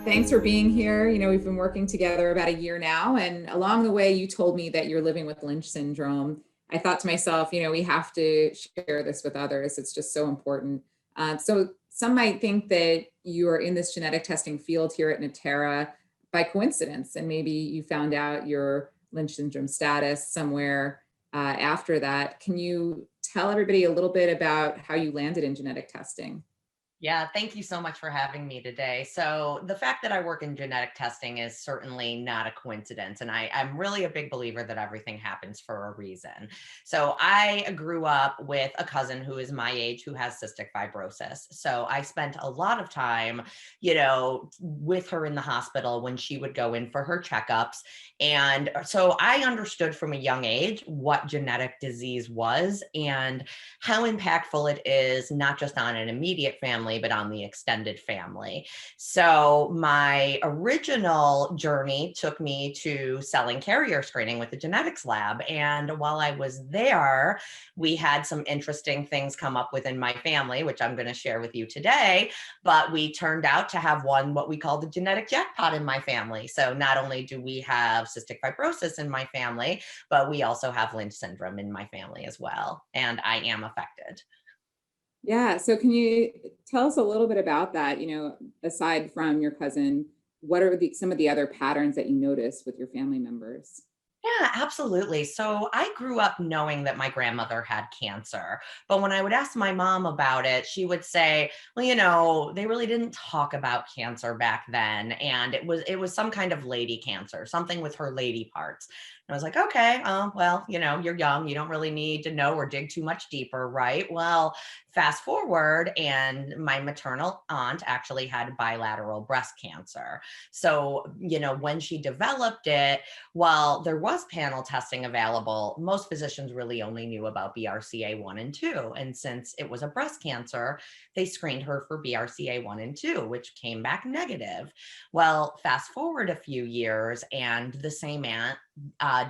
Thanks for being here. We've been working together about a year now, and along the way, you told me that you're living with Lynch syndrome. I thought to myself, we have to share this with others. It's just so important. So some might think that you are in this genetic testing field here at Natera by coincidence, and maybe you found out your Lynch syndrome status somewhere after that. Can you tell everybody a little bit about how you landed in genetic testing? Yeah, thank you so much for having me today. So, the fact that I work in genetic testing is certainly not a coincidence. And I'm really a big believer that everything happens for a reason. So, I grew up with a cousin who is my age who has cystic fibrosis. So, I spent a lot of time, with her in the hospital when she would go in for her checkups. And so, I understood from a young age what genetic disease was and how impactful it is, not just on an immediate family, but on the extended family. So my original journey took me to selling carrier screening with the genetics lab. And while I was there, we had some interesting things come up within my family, which I'm going to share with you today. But we turned out to have won what we call the genetic jackpot in my family. So not only do we have cystic fibrosis in my family, but we also have Lynch syndrome in my family as well. And I am affected. Yeah. So can you tell us a little bit about that? Aside from your cousin, what are some of the other patterns that you notice with your family members? Yeah, absolutely. So I grew up knowing that my grandmother had cancer. But when I would ask my mom about it, she would say, well, they really didn't talk about cancer back then. And it was some kind of lady cancer, something with her lady parts. And I was like, okay, well, you're young. You don't really need to know or dig too much deeper, right? Well, fast forward, and my maternal aunt actually had bilateral breast cancer. So, when she developed it, while there was panel testing available, most physicians really only knew about BRCA1 and 2. And since it was a breast cancer, they screened her for BRCA1 and 2, which came back negative. Well, fast forward a few years, and the same aunt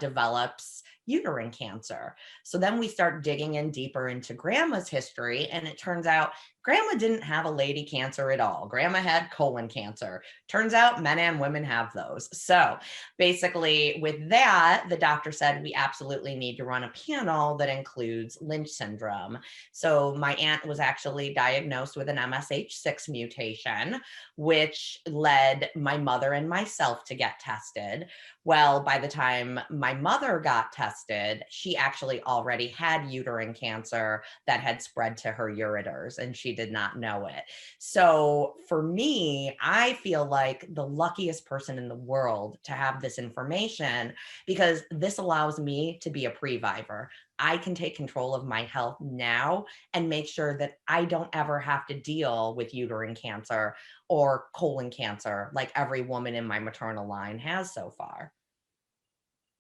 develops uterine cancer. So then we start digging in deeper into grandma's history, and it turns out grandma didn't have a lady cancer at all. Grandma had colon cancer. Turns out men and women have those. So basically, with that, the doctor said we absolutely need to run a panel that includes Lynch syndrome. So my aunt was actually diagnosed with an MSH6 mutation, which led my mother and myself to get tested. Well, by the time my mother got tested, she actually already had uterine cancer that had spread to her ureters, and she did not know it. So for me, I feel like the luckiest person in the world to have this information, because this allows me to be a previvor. I can take control of my health now and make sure that I don't ever have to deal with uterine cancer or colon cancer like every woman in my maternal line has so far.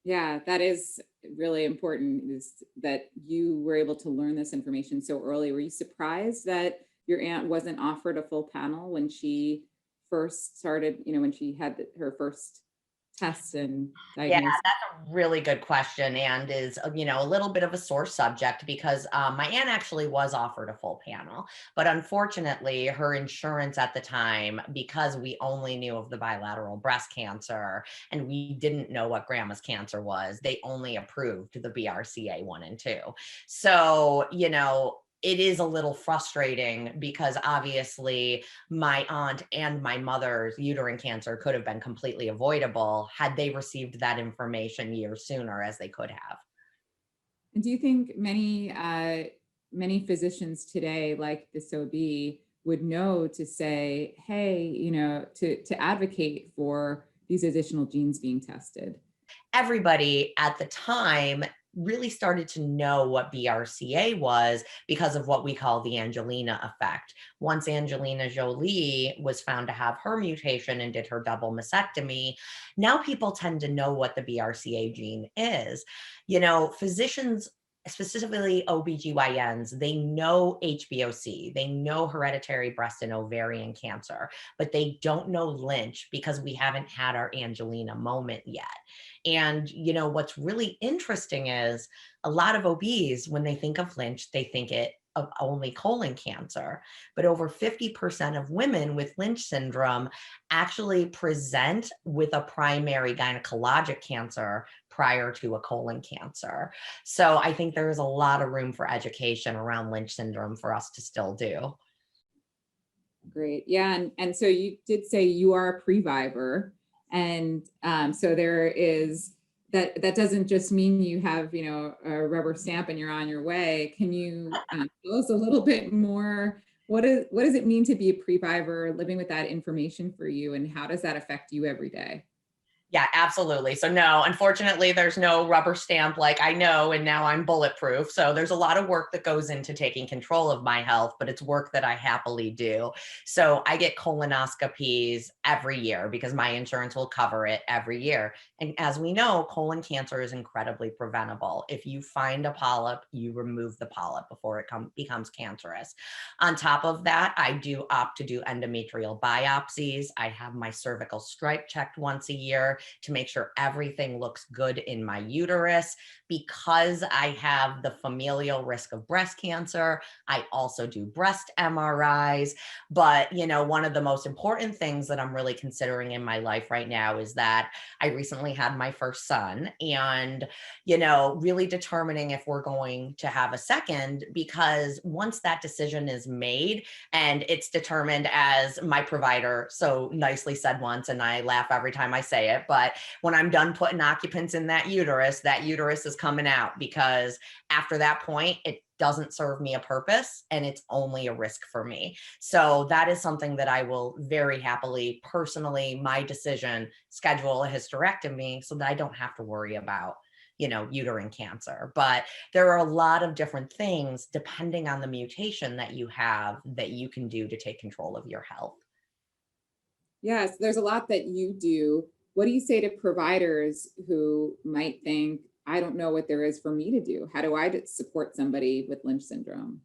Yeah, that is really important, is that you were able to learn this information so early. Were you surprised that your aunt wasn't offered a full panel when she first started, when she had her first tests and Yeah, diagnosis? that's a really good question, and is, a little bit of a sore subject because my aunt actually was offered a full panel, but unfortunately, her insurance at the time, because we only knew of the bilateral breast cancer and we didn't know what grandma's cancer was, they only approved the BRCA1 and 2. So, it is a little frustrating because obviously my aunt and my mother's uterine cancer could have been completely avoidable had they received that information years sooner as they could have. And do you think many physicians today, like this OB, would know to say, hey, to advocate for these additional genes being tested? Everybody at the time really started to know what BRCA was because of what we call the Angelina effect. Once Angelina Jolie was found to have her mutation and did her double mastectomy, now people tend to know what the BRCA gene is. Physicians, specifically OBGYNs, they know HBOC, they know hereditary breast and ovarian cancer, but they don't know Lynch because we haven't had our Angelina moment yet. And, what's really interesting is a lot of OBs, when they think of Lynch, they think it of only colon cancer, but over 50% of women with Lynch syndrome actually present with a primary gynecologic cancer prior to a colon cancer. So I think there is a lot of room for education around Lynch syndrome for us to still do. Great. Yeah. And so you did say you are a previvor. And so there is that doesn't just mean you have, a rubber stamp and you're on your way. Can you tell us a little bit more? What does it mean to be a previvor, living with that information for you, and how does that affect you every day? Yeah, absolutely. So no, unfortunately, there's no rubber stamp like I know, and now I'm bulletproof. So there's a lot of work that goes into taking control of my health, but it's work that I happily do. So I get colonoscopies every year because my insurance will cover it every year. And as we know, colon cancer is incredibly preventable. If you find a polyp, you remove the polyp before it becomes cancerous. On top of that, I do opt to do endometrial biopsies. I have my cervical stripe checked once a year to make sure everything looks good in my uterus. Because I have the familial risk of breast cancer, I also do breast MRIs. But, one of the most important things that I'm really considering in my life right now is that I recently had my first son, and, really determining if we're going to have a second, because once that decision is made and it's determined, as my provider so nicely said once, and I laugh every time I say it, but when I'm done putting occupants in that uterus is coming out, because after that point, it doesn't serve me a purpose and it's only a risk for me. So that is something that I will very happily, personally, my decision, schedule a hysterectomy so that I don't have to worry about uterine cancer. But there are a lot of different things depending on the mutation that you have that you can do to take control of your health. Yes, there's a lot that you do. What do you say to providers who might think, I don't know what there is for me to do? How do I support somebody with Lynch syndrome?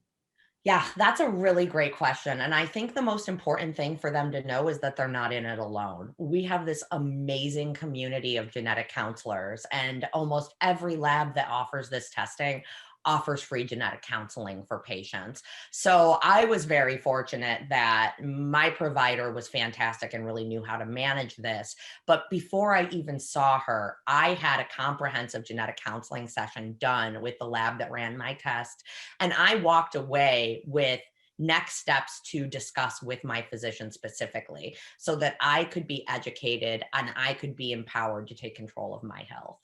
Yeah, that's a really great question. And I think the most important thing for them to know is that they're not in it alone. We have this amazing community of genetic counselors, and almost every lab that offers this testing offers free genetic counseling for patients. So I was very fortunate that my provider was fantastic and really knew how to manage this. But before I even saw her, I had a comprehensive genetic counseling session done with the lab that ran my test. And I walked away with next steps to discuss with my physician specifically so that I could be educated and I could be empowered to take control of my health.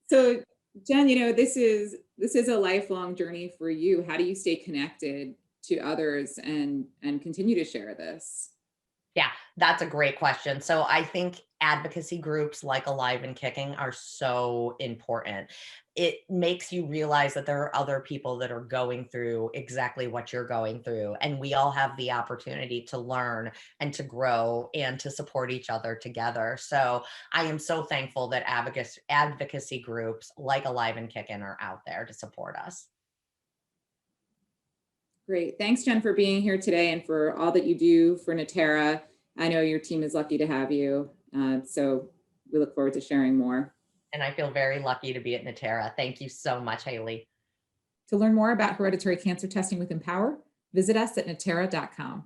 So, Jen, this is a lifelong journey for you. How do you stay connected to others and continue to share this? Yeah, that's a great question. So I think advocacy groups like Alive and Kicking are so important. It makes you realize that there are other people that are going through exactly what you're going through. And we all have the opportunity to learn and to grow and to support each other together. So I am so thankful that advocacy groups like Alive and Kicking are out there to support us. Great. Thanks, Jen, for being here today and for all that you do for Natera. I know your team is lucky to have you. So we look forward to sharing more. And I feel very lucky to be at Natera. Thank you so much, Haley. To learn more about hereditary cancer testing with Empower, visit us at natera.com.